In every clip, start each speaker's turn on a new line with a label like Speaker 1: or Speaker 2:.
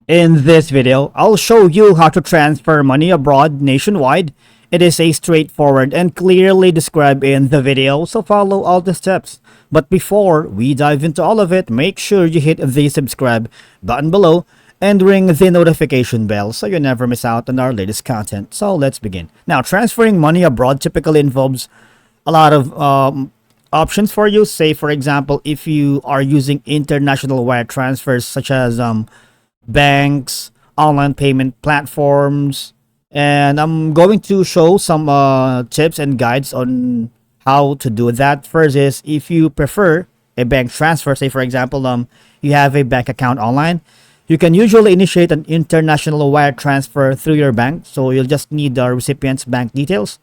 Speaker 1: In this video, I'll show you how to transfer money abroad nationwide. It is a straightforward and clearly described in the video, so follow all the steps. But before we dive into all of it, make sure you hit the subscribe button below and ring the notification bell so you never miss out on our latest content. So let's begin. Now, transferring money abroad typically involves a lot of options for you. Say, for example, if you are using international wire transfers such as banks, online payment platforms, and I'm going to show some tips and guides on how to do that. First is if you prefer a bank transfer, say for example, you have a bank account online, you can usually initiate an international wire transfer through your bank. So you'll just need the recipient's bank details.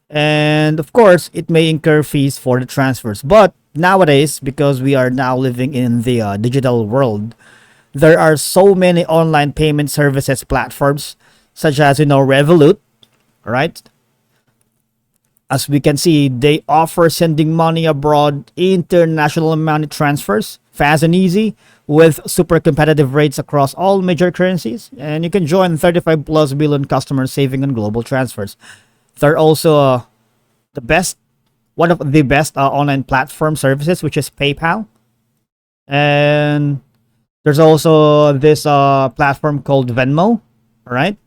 Speaker 1: And of course, it may incur fees for the transfers. But nowadays, because we are now living in the digital world, there are so many online payment services platforms such as revolut, right? As we can see, they offer sending money abroad, international money transfers, fast and easy, with super competitive rates across all major currencies. And you can join 35 plus billion customers saving on global transfers. They're also the best, one of the best online platform services, which is PayPal. And there's also this platform called Venmo, right?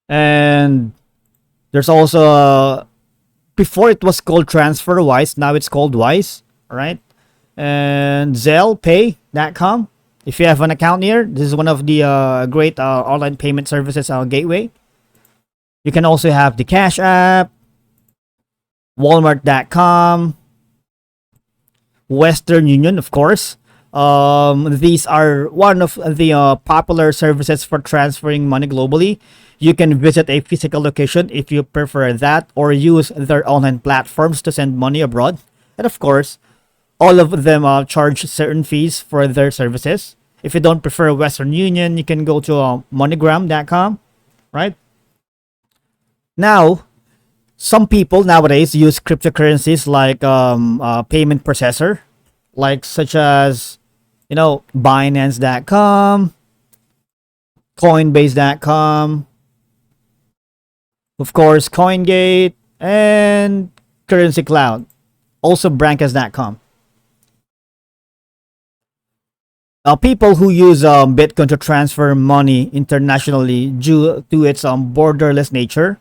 Speaker 1: And there's also before it was called transferwise, now it's called Wise, right? And Zellpay.com. If you have an account here, this is one of the great online payment services gateway. You can also have the Cash App, Walmart.com, Western Union, of course. These are one of the popular services for transferring money globally. You can visit a physical location if you prefer that, or use their online platforms to send money abroad. And of course, all of them charge certain fees for their services. If you don't prefer Western Union, you can go to MoneyGram.com, right? Now, some people nowadays use cryptocurrencies like payment processor, like such as Binance.com, Coinbase.com, of course CoinGate, and Currency Cloud, also Brancas.com. People who use Bitcoin to transfer money internationally due to its borderless nature.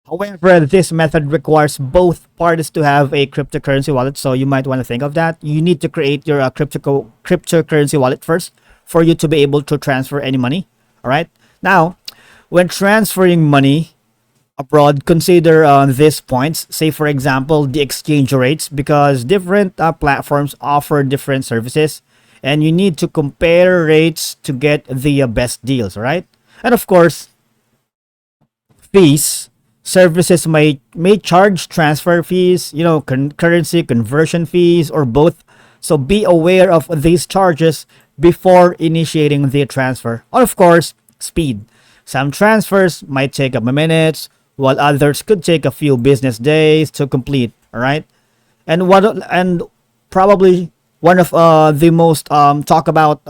Speaker 1: However, this method requires both parties to have a cryptocurrency wallet, so you might want to think of that. You need to create your cryptocurrency wallet first for you to be able to transfer any money. All right. Now, when transferring money abroad, consider these points. Say, for example, the exchange rates, because different platforms offer different services, and you need to compare rates to get the best deals. Right. And of course, fees. Services may charge transfer fees, currency conversion fees, or both. So be aware of these charges before initiating the transfer. Or of course, speed. Some transfers might take a minute, while others could take a few business days to complete. All right, and probably one of the most talk about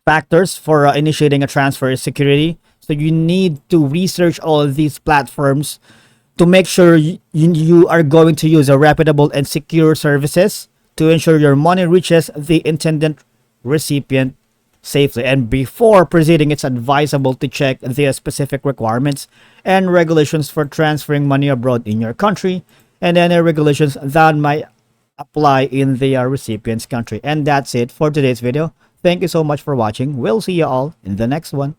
Speaker 1: factors for initiating a transfer is security. So you need to research all of these platforms to make sure you are going to use a reputable and secure services to ensure your money reaches the intended recipient safely. And before proceeding, it's advisable to check the specific requirements and regulations for transferring money abroad in your country, and any regulations that might apply in the recipient's country. And that's it for today's video. Thank you so much for watching. We'll see you all in the next one.